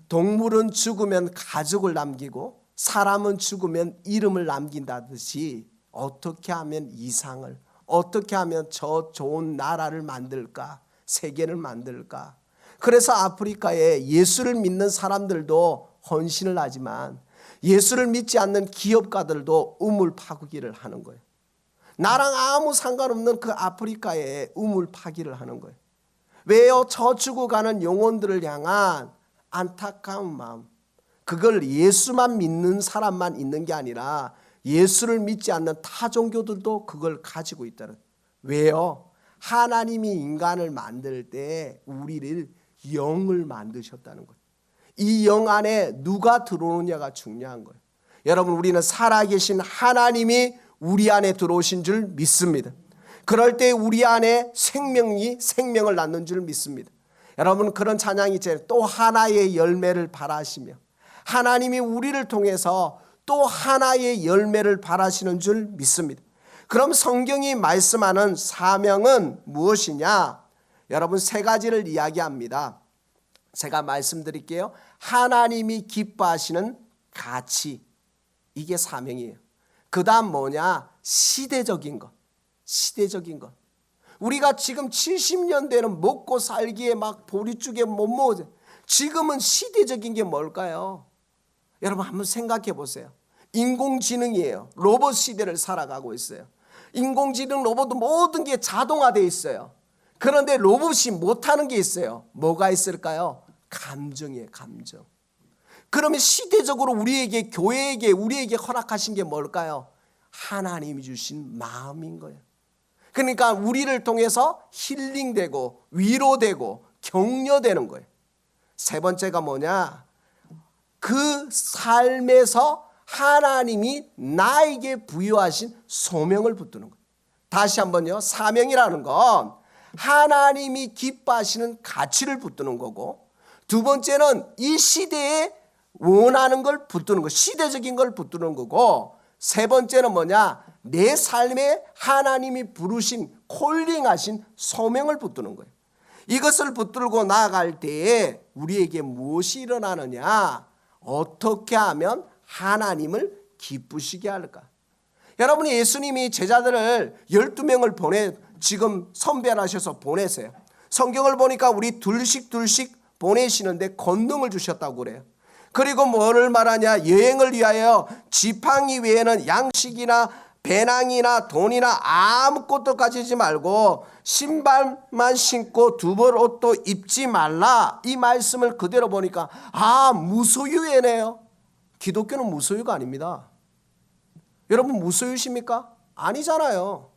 동물은 죽으면 가족을 남기고 사람은 죽으면 이름을 남긴다듯이 어떻게 하면 이상을, 어떻게 하면 저 좋은 나라를 만들까, 세계를 만들까. 그래서 아프리카에 예수를 믿는 사람들도 헌신을 하지만 예수를 믿지 않는 기업가들도 우물 파기를 하는 거예요. 나랑 아무 상관없는 그 아프리카에 우물 파기를 하는 거예요. 왜요? 저 죽어가는 영혼들을 향한 안타까운 마음, 그걸 예수만 믿는 사람만 있는 게 아니라 예수를 믿지 않는 타 종교들도 그걸 가지고 있다는. 왜요? 하나님이 인간을 만들 때 우리를 영을 만드셨다는 거예요. 이 영 안에 누가 들어오느냐가 중요한 거예요. 여러분, 우리는 살아계신 하나님이 우리 안에 들어오신 줄 믿습니다. 그럴 때 우리 안에 생명이 생명을 낳는 줄 믿습니다. 여러분, 그런 찬양이 있잖아요. 또 하나의 열매를 바라시며, 하나님이 우리를 통해서 또 하나의 열매를 바라시는 줄 믿습니다. 그럼 성경이 말씀하는 사명은 무엇이냐? 여러분, 세 가지를 이야기합니다. 제가 말씀드릴게요. 하나님이 기뻐하시는 가치, 이게 사명이에요. 그 다음 뭐냐? 시대적인 것. 시대적인 것. 우리가 지금 70년대는 먹고 살기에 막 보리죽에 못 먹어요. 지금은 시대적인 게 뭘까요? 여러분, 한번 생각해 보세요. 인공지능이에요. 로봇 시대를 살아가고 있어요. 인공지능 로봇도 모든 게 자동화되어 있어요. 그런데 로봇이 못하는 게 있어요. 뭐가 있을까요? 감정이에요. 감정. 그러면 시대적으로 우리에게, 교회에게, 우리에게 허락하신 게 뭘까요? 하나님이 주신 마음인 거예요. 그러니까 우리를 통해서 힐링되고 위로되고 격려되는 거예요. 세 번째가 뭐냐? 그 삶에서 하나님이 나에게 부여하신 소명을 붙드는 거예요. 다시 한번요. 사명이라는 건 하나님이 기뻐하시는 가치를 붙드는 거고, 두 번째는 이 시대에 원하는 걸 붙드는 거, 시대적인 걸 붙드는 거고, 세 번째는 뭐냐? 내 삶에 하나님이 부르신, 콜링하신 소명을 붙드는 거예요. 이것을 붙들고 나아갈 때에 우리에게 무엇이 일어나느냐? 어떻게 하면 하나님을 기쁘시게 할까? 여러분이 예수님이 제자들을 12명을 지금 선별하셔서 보내세요. 성경을 보니까 우리 둘씩 보내시는데 권능을 주셨다고 그래요. 그리고 뭐를 말하냐? 여행을 위하여 지팡이 외에는 양식이나 배낭이나 돈이나 아무것도 가지지 말고 신발만 신고 두 벌 옷도 입지 말라. 이 말씀을 그대로 보니까 무소유예네요. 기독교는 무소유가 아닙니다. 여러분, 무소유십니까? 아니잖아요.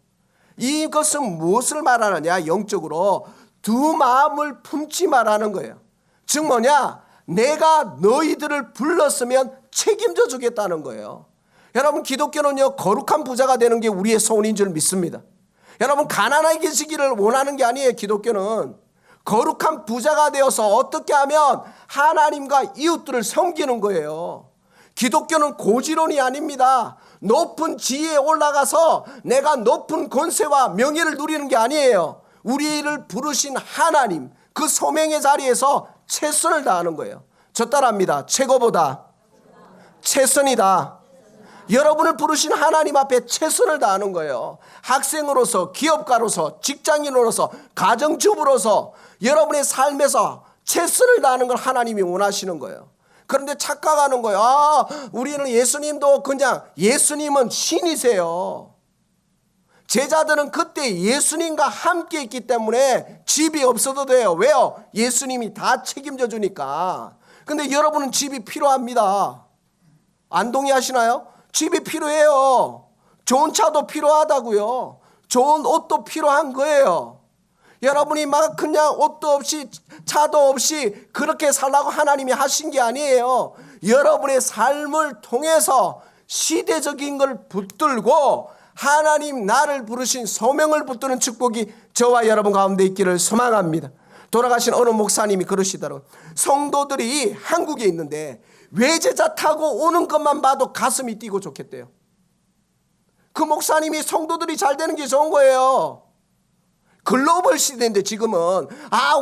이것은 무엇을 말하느냐? 영적으로 두 마음을 품지 말라는 거예요. 즉 뭐냐? 내가 너희들을 불렀으면 책임져 주겠다는 거예요. 여러분, 기독교는요, 거룩한 부자가 되는 게 우리의 소원인 줄 믿습니다. 여러분, 가난하게 계시기를 원하는 게 아니에요. 기독교는 거룩한 부자가 되어서 어떻게 하면 하나님과 이웃들을 섬기는 거예요. 기독교는 고지론이 아닙니다. 높은 지위에 올라가서 내가 높은 권세와 명예를 누리는 게 아니에요. 우리를 부르신 하나님, 그 소명의 자리에서 최선을 다하는 거예요. 저 따라합니다. 최고보다 최선이다. 여러분을 부르신 하나님 앞에 최선을 다하는 거예요. 학생으로서, 기업가로서, 직장인으로서, 가정주부로서 여러분의 삶에서 최선을 다하는 걸 하나님이 원하시는 거예요. 그런데 착각하는 거예요. 우리는 예수님도 그냥, 예수님은 신이세요. 제자들은 그때 예수님과 함께 있기 때문에 집이 없어도 돼요. 왜요? 예수님이 다 책임져 주니까. 근데 여러분은 집이 필요합니다. 안 동의하시나요? 집이 필요해요. 좋은 차도 필요하다고요. 좋은 옷도 필요한 거예요. 여러분이 막 그냥 옷도 없이 차도 없이 그렇게 살라고 하나님이 하신 게 아니에요. 여러분의 삶을 통해서 시대적인 걸 붙들고 하나님 나를 부르신 소명을 붙드는 축복이 저와 여러분 가운데 있기를 소망합니다. 돌아가신 어느 목사님이 그러시더라고요. 성도들이 한국에 있는데 외제차 타고 오는 것만 봐도 가슴이 뛰고 좋겠대요. 그 목사님이 성도들이 잘 되는 게 좋은 거예요. 글로벌 시대인데 지금은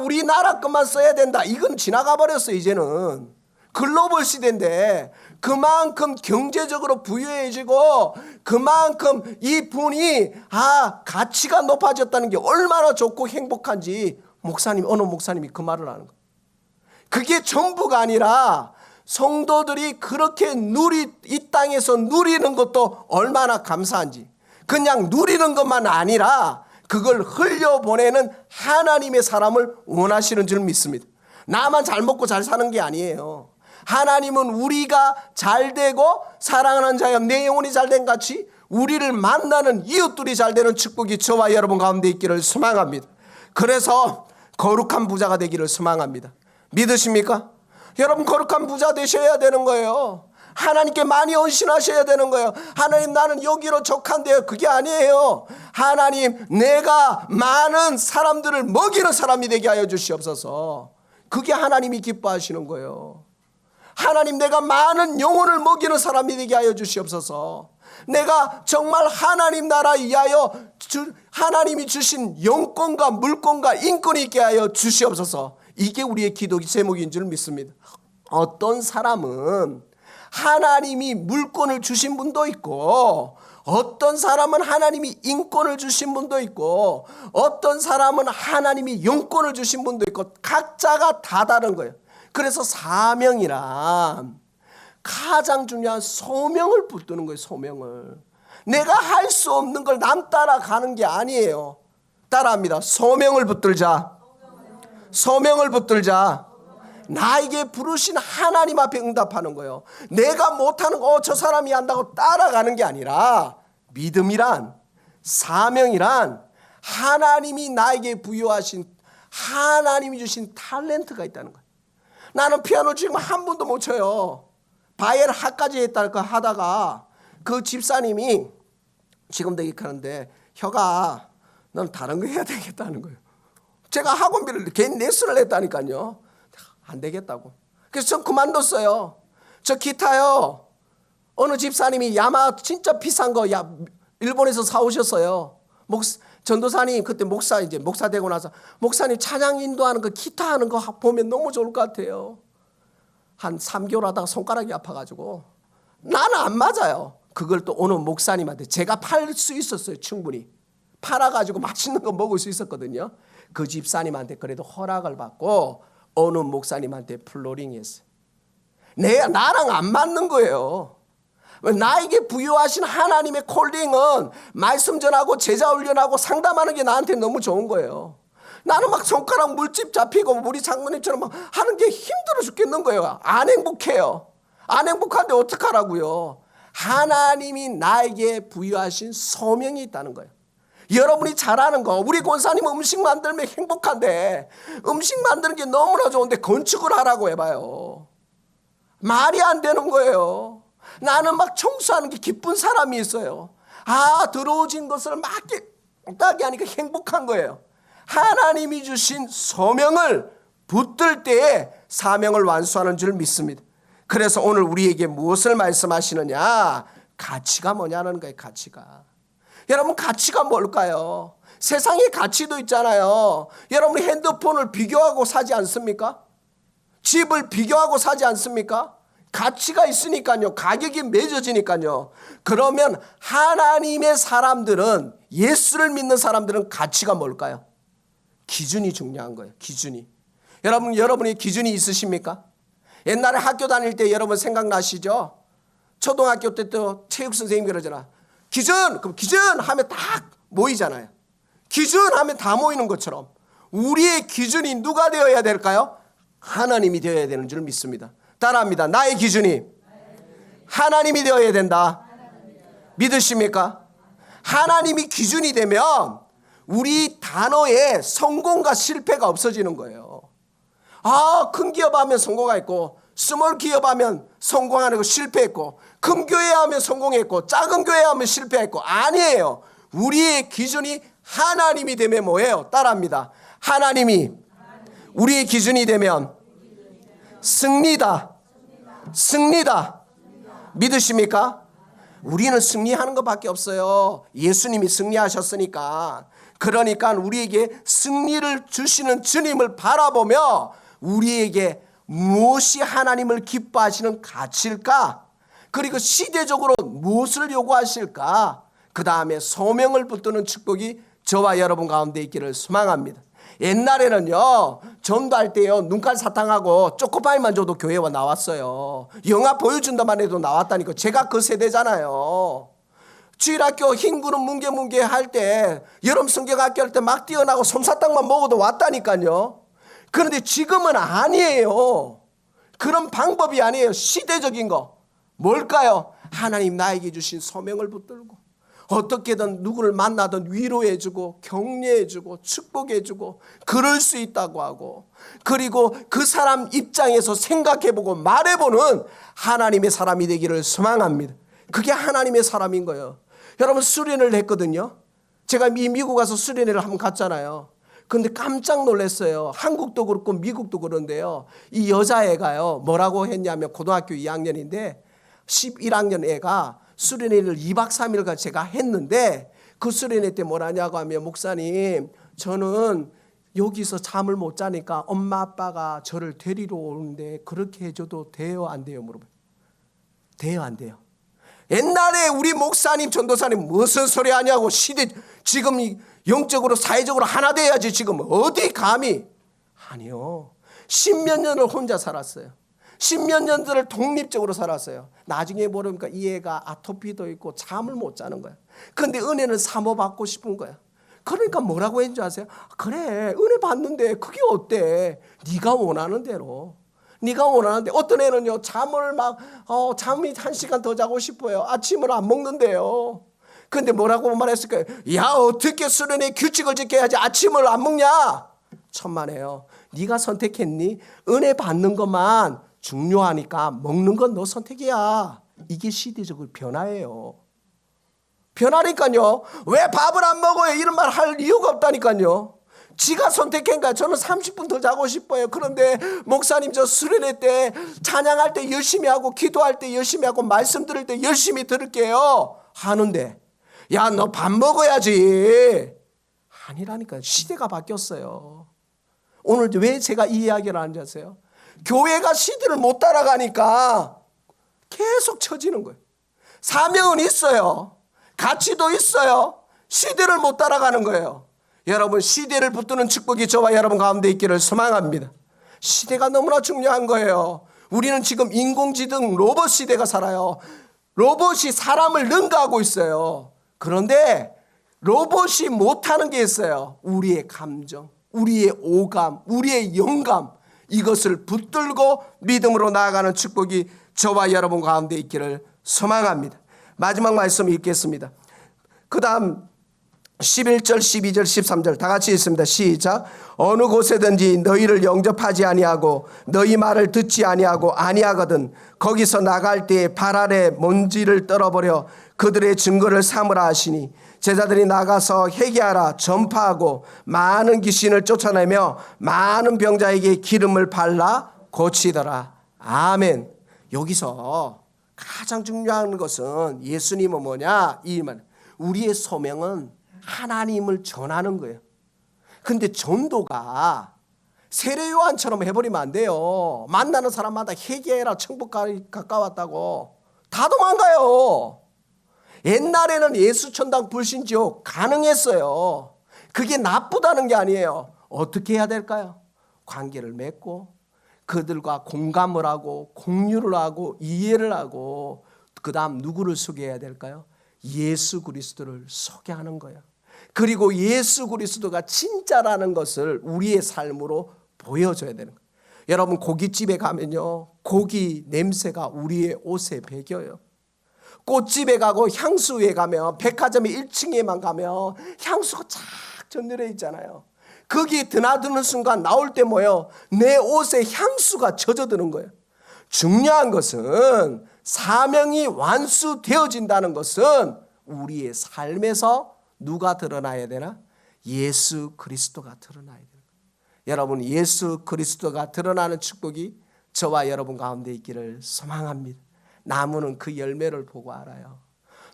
우리나라 것만 써야 된다. 이건 지나가 버렸어. 이제는 글로벌 시대인데 그만큼 경제적으로 부유해지고 그만큼 이 분이 가치가 높아졌다는 게 얼마나 좋고 행복한지 어느 목사님이 그 말을 하는 거예요. 그게 전부가 아니라 성도들이 그렇게 이 땅에서 누리는 것도 얼마나 감사한지, 그냥 누리는 것만 아니라 그걸 흘려보내는 하나님의 사람을 원하시는 줄 믿습니다. 나만 잘 먹고 잘 사는 게 아니에요. 하나님은 우리가 잘 되고 사랑하는 자여 내 영혼이 잘된 같이 우리를 만나는 이웃들이 잘 되는 축복이 저와 여러분 가운데 있기를 소망합니다. 그래서 거룩한 부자가 되기를 소망합니다. 믿으십니까? 여러분 거룩한 부자 되셔야 되는 거예요. 하나님께 많이 헌신하셔야 되는 거예요. 하나님 나는 여기로 족한데요. 그게 아니에요. 하나님 내가 많은 사람들을 먹이는 사람이 되게 하여 주시옵소서. 그게 하나님이 기뻐하시는 거예요. 하나님 내가 많은 영혼을 먹이는 사람이 되게 하여 주시옵소서. 내가 정말 하나님 나라 위하여 하나님이 주신 영권과 물권과 인권이 있게 하여 주시옵소서. 이게 우리의 기도 제목인 줄 믿습니다. 어떤 사람은 하나님이 물권을 주신 분도 있고 어떤 사람은 하나님이 인권을 주신 분도 있고 어떤 사람은 하나님이 영권을 주신 분도 있고 각자가 다 다른 거예요. 그래서 사명이란 가장 중요한 소명을 붙드는 거예요. 소명을. 내가 할 수 없는 걸 남 따라가는 게 아니에요. 따라합니다. 소명을 붙들자. 소명을 붙들자. 나에게 부르신 하나님 앞에 응답하는 거예요. 내가 못하는 거 저 사람이 한다고 따라가는 게 아니라 믿음이란 사명이란 하나님이 나에게 부여하신 하나님이 주신 탤런트가 있다는 거예요. 나는 피아노 지금 한 번도 못 쳐요. 바이엘 학까지 했다가 하다가 그 집사님이 지금도 이렇게 하는데 혀가 넌 다른 거 해야 되겠다는 거예요. 제가 학원비를 개인 레슨을 했다니까요. 안 되겠다고. 그래서 전 그만뒀어요. 저 기타요. 어느 집사님이 야마 진짜 비싼 거 일본에서 사오셨어요. 전도사님 그때 목사 되고 나서 목사님 찬양 인도하는 거 기타 하는 거 보면 너무 좋을 것 같아요. 한 3개월 하다가 손가락이 아파가지고 나는 안 맞아요. 그걸 또 어느 목사님한테 제가 팔 수 있었어요. 충분히 팔아가지고 맛있는 거 먹을 수 있었거든요. 그 집사님한테 그래도 허락을 받고 어느 목사님한테 플로링 했어요. 나랑 안 맞는 거예요. 나에게 부여하신 하나님의 콜링은 말씀 전하고 제자 훈련하고 상담하는 게 나한테 너무 좋은 거예요. 나는 막 손가락 물집 잡히고 우리 장모님처럼 막 하는 게 힘들어 죽겠는 거예요. 안 행복해요. 안 행복한데 어떡하라고요. 하나님이 나에게 부여하신 소명이 있다는 거예요. 여러분이 잘하는 거, 우리 권사님 음식 만들면 행복한데 음식 만드는 게 너무나 좋은데 건축을 하라고 해봐요. 말이 안 되는 거예요. 나는 막 청소하는 게 기쁜 사람이 있어요. 더러워진 것을 막 깨끗하게 하니까 행복한 거예요. 하나님이 주신 소명을 붙들 때에 사명을 완수하는 줄 믿습니다. 그래서 오늘 우리에게 무엇을 말씀하시느냐? 가치가 뭐냐는 거예요. 가치가. 여러분 가치가 뭘까요? 세상에 가치도 있잖아요. 여러분이 핸드폰을 비교하고 사지 않습니까? 집을 비교하고 사지 않습니까? 가치가 있으니까요. 가격이 매겨지니까요. 그러면 하나님의 사람들은 예수를 믿는 사람들은 가치가 뭘까요? 기준이 중요한 거예요. 기준이. 여러분이 기준이 있으십니까? 옛날에 학교 다닐 때 여러분 생각나시죠? 초등학교 때 또 체육 선생님이 그러잖아. 그럼 기준 하면 딱 모이잖아요. 기준 하면 다 모이는 것처럼 우리의 기준이 누가 되어야 될까요? 하나님이 되어야 되는 줄 믿습니다. 따라합니다. 나의 기준이 하나님이 되어야 된다. 믿으십니까? 하나님이 기준이 되면 우리 단어에 성공과 실패가 없어지는 거예요. 큰 기업하면 성공했고 스몰 기업하면 성공하는 거 실패했고 큰 교회 하면 성공했고 작은 교회 하면 실패했고 아니에요. 우리의 기준이 하나님이 되면 뭐예요? 따라합니다. 하나님이 우리의 기준이 되면 승리다. 승리다. 믿으십니까? 우리는 승리하는 것밖에 없어요. 예수님이 승리하셨으니까. 그러니까 우리에게 승리를 주시는 주님을 바라보며 우리에게 무엇이 하나님을 기뻐하시는 가치일까? 그리고 시대적으로 무엇을 요구하실까? 그 다음에 소명을 붙드는 축복이 저와 여러분 가운데 있기를 소망합니다. 옛날에는요, 전도할 때요, 눈깔 사탕하고 초코파이만 줘도 교회와 나왔어요. 영화 보여준다만 해도 나왔다니까. 제가 그 세대잖아요. 주일학교 흰 그릇 뭉게뭉게 할 때, 여름 성경학교 할 때 막 뛰어나고 솜사탕만 먹어도 왔다니까요. 그런데 지금은 아니에요. 그런 방법이 아니에요. 시대적인 거. 뭘까요? 하나님 나에게 주신 소명을 붙들고 어떻게든 누구를 만나든 위로해주고 격려해주고 축복해주고 그럴 수 있다고 하고, 그리고 그 사람 입장에서 생각해보고 말해보는 하나님의 사람이 되기를 소망합니다. 그게 하나님의 사람인 거예요. 여러분, 수련을 했거든요. 제가 미국 가서 수련회를 한번 갔잖아요. 근데 깜짝 놀랐어요. 한국도 그렇고 미국도 그런데요, 이 여자애가요 뭐라고 했냐면, 고등학교 2학년인데 11학년 애가 수련회를 2박 3일간 제가 했는데, 그 수련회 때 뭐라냐고 하면, 목사님, 저는 여기서 잠을 못 자니까 엄마 아빠가 저를 데리러 오는데 그렇게 해줘도 돼요 안 돼요? 물어봐요. 돼요 안 돼요? 옛날에 우리 목사님 전도사님 무슨 소리 하냐고. 시대 지금 영적으로 사회적으로 하나 돼야지 지금 어디 감히. 아니요, 10몇 년을 혼자 살았어요. 10몇 년들을 독립적으로 살았어요. 나중에 모르니까 이 애가 아토피도 있고 잠을 못 자는 거야. 그런데 은혜는 사모받고 싶은 거야. 그러니까 뭐라고 했는지 아세요? 그래, 은혜 받는데 그게 어때? 네가 원하는 대로. 네가 원하는데. 어떤 애는요, 잠을 잠이 1시간 더 자고 싶어요. 아침을 안 먹는데요. 근데 뭐라고 말했을까요? 야, 어떻게 수련회 규칙을 지켜야지 아침을 안 먹냐? 천만에요. 네가 선택했니? 은혜 받는 것만 중요하니까 먹는 건 너 선택이야. 이게 시대적으로 변화예요. 변하니까요. 왜 밥을 안 먹어요? 이런 말 할 이유가 없다니까요. 지가 선택한 거야. 저는 30분 더 자고 싶어요. 그런데 목사님, 저 수련회 때 찬양할 때 열심히 하고 기도할 때 열심히 하고 말씀 들을 때 열심히 들을게요 하는데, 야, 너 밥 먹어야지. 아니라니까요. 시대가 바뀌었어요. 오늘 왜 제가 이 이야기를 하는지 아세요? 교회가 시대를 못 따라가니까 계속 처지는 거예요. 사명은 있어요. 가치도 있어요. 시대를 못 따라가는 거예요. 여러분, 시대를 붙드는 축복이 저와 여러분 가운데 있기를 소망합니다. 시대가 너무나 중요한 거예요. 우리는 지금 인공지능 로봇 시대가 살아요. 로봇이 사람을 능가하고 있어요. 그런데 로봇이 못하는 게 있어요. 우리의 감정, 우리의 오감, 우리의 영감, 이것을 붙들고 믿음으로 나아가는 축복이 저와 여러분 가운데 있기를 소망합니다. 마지막 말씀 읽겠습니다. 그 다음 11절, 12절, 13절 다 같이 읽습니다. 시작. 어느 곳에든지 너희를 영접하지 아니하고 너희 말을 듣지 아니하거든 거기서 나갈 때에 발 아래 먼지를 떨어버려 그들의 증거를 삼으라 하시니, 제자들이 나가서 회개하라 전파하고 많은 귀신을 쫓아내며 많은 병자에게 기름을 발라 고치더라. 아멘. 여기서 가장 중요한 것은 예수님은 뭐냐? 이 말. 우리의 소명은 하나님을 전하는 거예요. 근데 전도가 세례 요한처럼 해버리면 안 돼요. 만나는 사람마다 회개해라, 천국 가까웠다고 다 도망가요. 옛날에는 예수 천당 불신 지옥 가능했어요. 그게 나쁘다는 게 아니에요. 어떻게 해야 될까요? 관계를 맺고 그들과 공감을 하고 공유를 하고 이해를 하고, 그 다음 누구를 소개해야 될까요? 예수 그리스도를 소개하는 거예요. 그리고 예수 그리스도가 진짜라는 것을 우리의 삶으로 보여줘야 되는 거예요. 여러분, 고깃집에 가면요, 고기 냄새가 우리의 옷에 배겨요. 꽃집에 가고 향수에 가면, 백화점의 1층에만 가면 향수가 쫙 전열해 있잖아요. 거기 드나드는 순간 나올 때 뭐예요? 내 옷에 향수가 젖어드는 거예요. 중요한 것은 사명이 완수되어진다는 것은 우리의 삶에서 누가 드러나야 되나? 예수 그리스도가 드러나야 되는 거예요. 여러분 예수 그리스도가 드러나는 축복이 저와 여러분 가운데 있기를 소망합니다. 나무는 그 열매를 보고 알아요.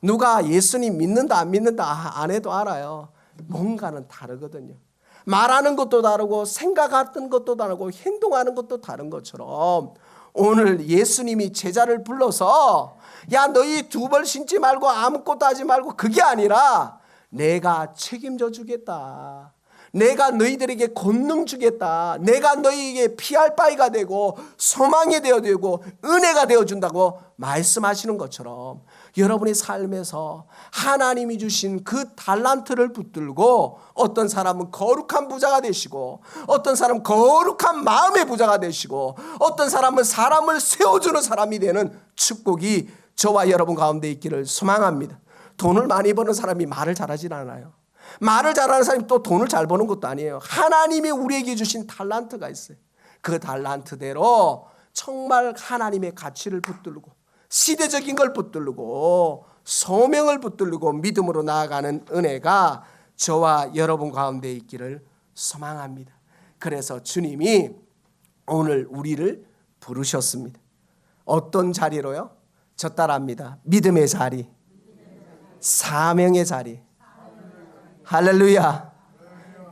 누가 예수님 믿는다 안 믿는다 안 해도 알아요. 뭔가는 다르거든요. 말하는 것도 다르고 생각하는 것도 다르고 행동하는 것도 다른 것처럼 오늘 예수님이 제자를 불러서 야 너희 두 벌 신지 말고 아무것도 하지 말고 그게 아니라 내가 책임져 주겠다. 내가 너희들에게 권능 주겠다. 내가 너희에게 피할 바위가 되고 소망이 되고 은혜가 되어준다고 말씀하시는 것처럼 여러분의 삶에서 하나님이 주신 그 달란트를 붙들고 어떤 사람은 거룩한 부자가 되시고 어떤 사람은 거룩한 마음의 부자가 되시고 어떤 사람은 사람을 세워주는 사람이 되는 축복이 저와 여러분 가운데 있기를 소망합니다. 돈을 많이 버는 사람이 말을 잘하진 않아요. 말을 잘하는 사람이 또 돈을 잘 버는 것도 아니에요. 하나님이 우리에게 주신 달란트가 있어요. 그 달란트대로 정말 하나님의 가치를 붙들고 시대적인 걸 붙들고 소명을 붙들고 믿음으로 나아가는 은혜가 저와 여러분 가운데 있기를 소망합니다. 그래서 주님이 오늘 우리를 부르셨습니다. 어떤 자리로요? 저 따라합니다. 믿음의 자리, 사명의 자리. 할렐루야.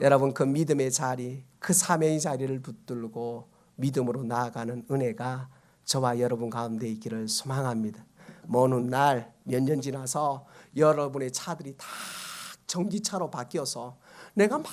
여러분 그 믿음의 자리, 그 사명의 자리를 붙들고 믿음으로 나아가는 은혜가 저와 여러분 가운데 있기를 소망합니다. 먼 훗날 몇 년 지나서 여러분의 차들이 다 전기차로 바뀌어서 내가 막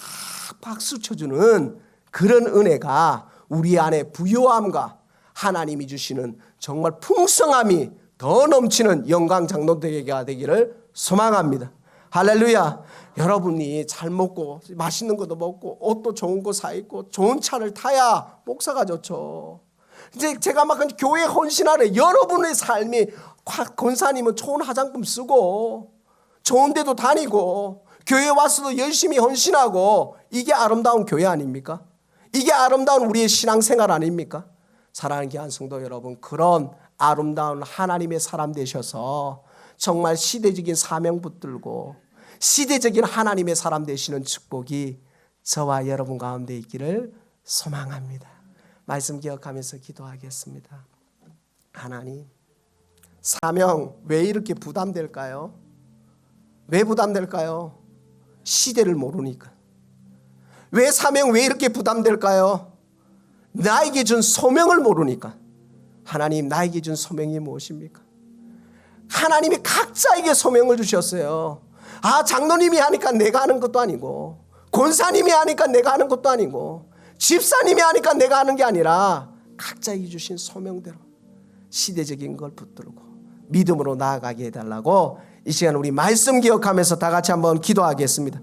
박수 쳐주는 그런 은혜가 우리 안에 부요함과 하나님이 주시는 정말 풍성함이 더 넘치는 영광 장로되게 되기를 소망합니다. 할렐루야. 여러분이 잘 먹고 맛있는 것도 먹고 옷도 좋은 거 사 입고 좋은 차를 타야 목사가 좋죠. 이제 제가 막 교회 헌신하래. 여러분의 삶이 권사님은 좋은 화장품 쓰고 좋은 데도 다니고 교회 와서도 열심히 헌신하고 이게 아름다운 교회 아닙니까? 이게 아름다운 우리의 신앙생활 아닙니까? 사랑하는 귀한 성도 여러분, 그런 아름다운 하나님의 사람 되셔서 정말 시대적인 사명 붙들고 시대적인 하나님의 사람 되시는 축복이 저와 여러분 가운데 있기를 소망합니다. 말씀 기억하면서 기도하겠습니다. 하나님, 사명 왜 이렇게 부담될까요? 왜 부담될까요? 시대를 모르니까. 왜 사명 왜 이렇게 부담될까요? 나에게 준 소명을 모르니까. 하나님, 나에게 준 소명이 무엇입니까? 하나님이 각자에게 소명을 주셨어요. 장로님이 하니까 내가 하는 것도 아니고 권사님이 하니까 내가 하는 것도 아니고 집사님이 하니까 내가 하는 게 아니라 각자에게 주신 소명대로 시대적인 걸 붙들고 믿음으로 나아가게 해달라고 이 시간 우리 말씀 기억하면서 다 같이 한번 기도하겠습니다.